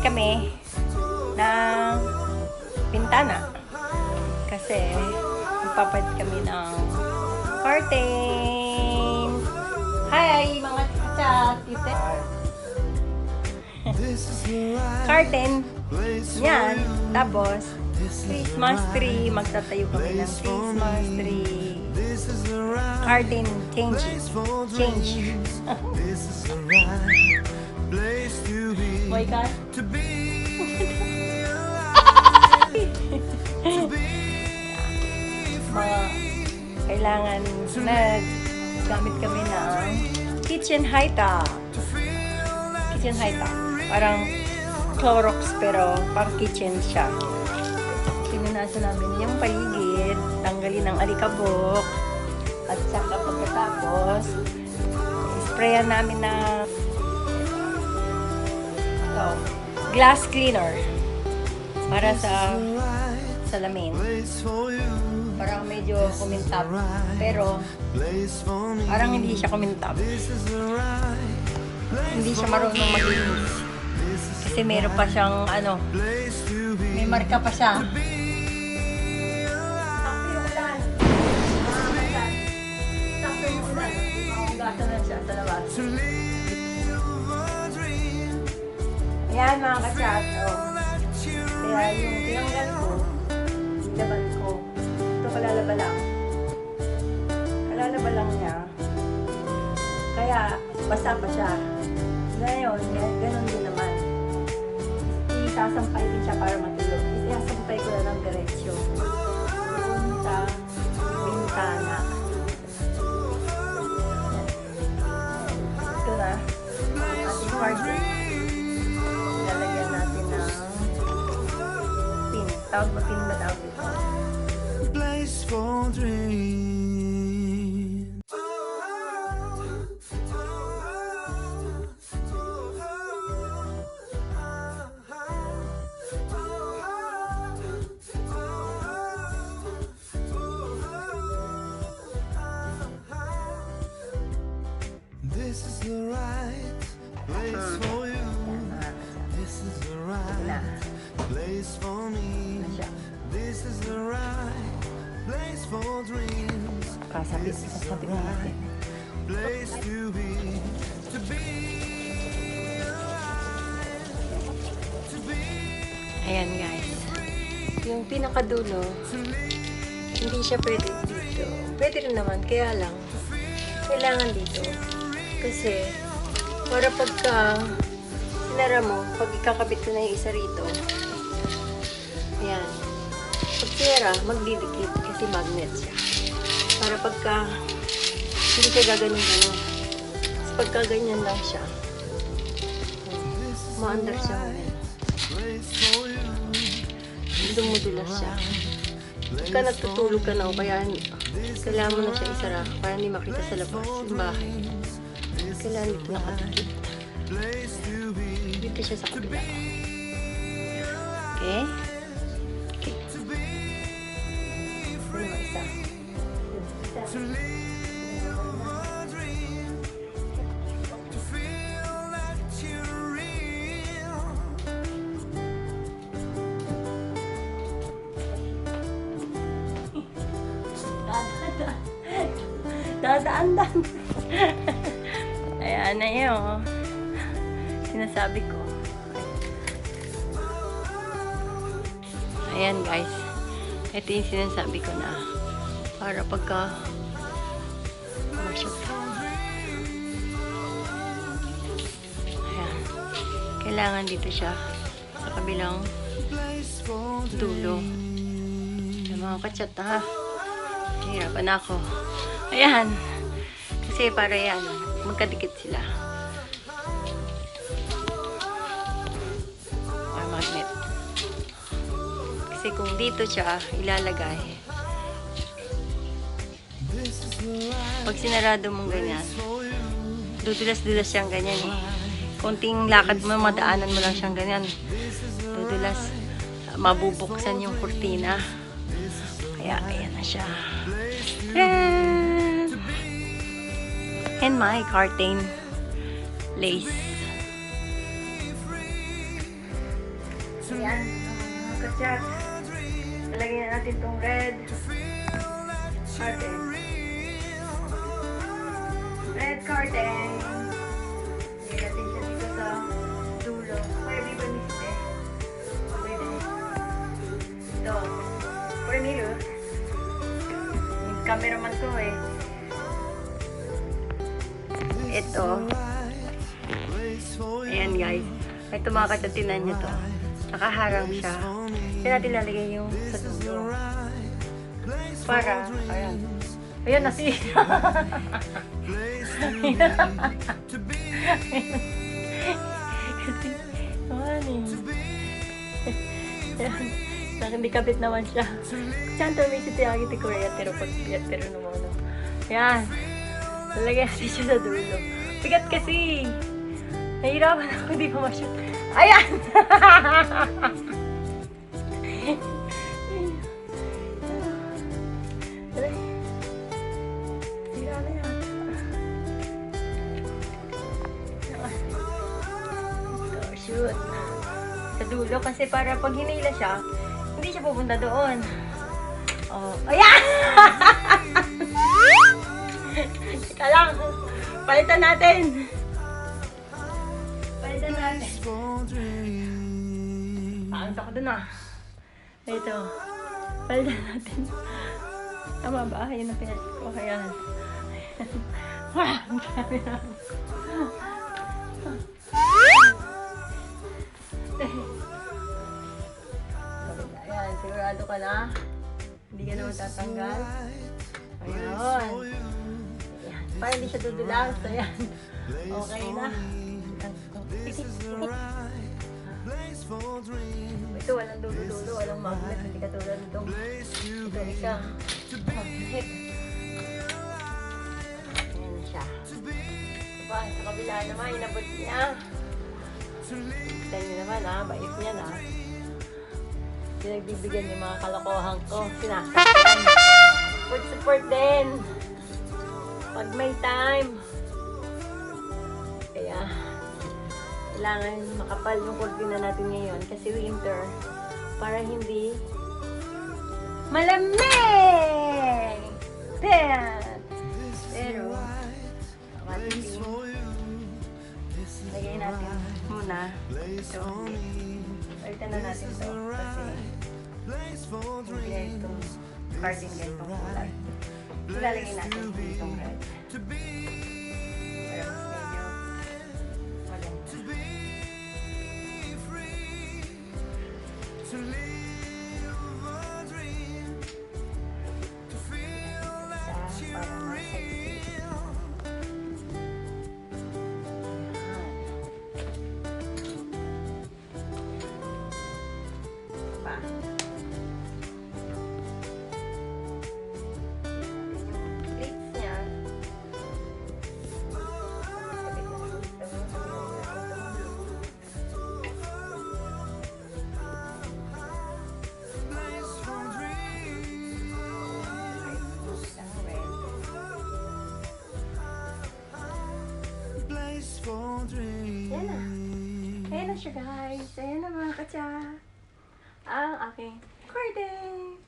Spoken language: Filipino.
kami ng pintana. Kasi magpapalit kami ng curtain. Hi, mga chat. Curtain. Yan. Tapos, Christmas tree. Magtatayo kami ng Christmas tree. Curtain change. Boy, God. Mga kailangan gamit kami ng kitchen high top. Parang Clorox pero pang kitchen siya. Pinunasan namin yung paligid, tanggalin ang alikabok, at saka pagkatapos sprayan namin na glass cleaner para sa salamin. Parang medyo kumintab, pero parang hindi siya kumintab. Hindi siya marunong maglinis. Kasi meron pa siyang may marka pa siya. Hugasan na siya sa labas. Ayan mga ka-chat. Kaya yung tinanggal ko, laban ko. Ito kalalaba lang. Kalalaba lang niya. Kaya basa pa siya. Ngayon, ganun din naman. Isasampay din siya para matulog. Isasampay ko na ng diretsyo. Doon sa bintana. Ito na. Ating carpet. Lalagyan natin ng pin. Tawag mo pin ba tawag ito? Place for dreams. This is the right place for you. This is the right place for me. This is the right place for dreams. Sasabi ko natin. Place to be Ayan guys. Yung pinakadulo, hindi siya pwede dito. Pwede rin naman, kaya lang kailangan dito. Kasi, para pagka sinara mo, pag ikakabit ko na yung isa rito, ayan. Pag sinara, magdidikit kasi magnet siya. Para pagka hindi siya gaganon-ganon. Kasi pagka ganyan lang siya, maandar siya ngayon. Dumudulas siya. Pagka natutulog ka na o kaya kailangan mo na siya isara para hindi makita sa labas yung bahay. Kailangan dito nakadikit. Dito siya sa kabila. Okay? Ano naman isa? Dadaan-daan. Ayan na yun. Sinasabi ko. Ayan guys. Ito yung sinasabi ko na para pagka ayan. Kailangan dito siya sa kabilang dulo. Yung mga kachat ha. Hirapan ako. Ayan. Kasi para yan. Magkadikit sila. Para magnet. Kasi kung dito siya ilalagay, pag sinarado mong ganyan, dudulas-dulas siyang ganyan eh. Konting lakad mo, madaanan mo lang siyang ganyan. Dudulas. Mabubuksan yung kurtina. Kaya ayan na siya. And my curtain lace. Ayan, mga kachat. Talagyan na natin itong red curtain. Red curtain. Lagyan natin siya dito sa dulo. Pwede ba niste? Pwede. Ito. Pwede nilo. Yung cameraman ko eh. Ito. Ayan guys. Ito mga kachat, tinan nyo to. Nakaharang siya. Kaya natin lalagay yung sa dulo. Para, ayan. Ayan, nasira. Hindi kapit naman siya. Siyempre, may sitiyagi ti Korea, pero pag-piat, pero naman. Ayan. Lalagay natin siya sa dulo. Bigat kasi. Nahirapan ako, hindi ko ma-shoot. Ayan! Sira na yan. So, shoot. Sa dulo kasi para pag hinila siya, hindi siya pupunta doon. Oh, ayan! Teka lang. Palitan natin. Palitan natin. Paanto ko dun ah. Ito. Palitan natin. Tama ba? Yun ang pinalit ko. Ayan. Ang sabi na. Ayan. Sigurado ka na. Hindi ka naman tatanggal. Ayan. Para hindi siya dudulas. Ayan. Okay na. Ito walang dulo-dulo. Walang magnet. Hindi ka tulad nito. Ito isa. Magnet. Ayan na siya. Diba? Sa kabila naman. Inabot niya. Tignan niyo naman ha. Bait niya na. Pinagbibigyan yung mga kalokohan ko. Sinasaktan. Support din. Pag may time. Kaya, kailangan makapal yung kurtina natin ngayon kasi winter. Para hindi malamig! Pero, lagay natin muna. Ito. Palitan na natin ito. Kasi, hindi itong carding ganitong kulay. Ilalagay natin itong red. Para mas medyo maganda. Para mas sexy. Pa. Ayan na. Ayan na siya guys. Ayan na mga katsa. Ang aking curtain.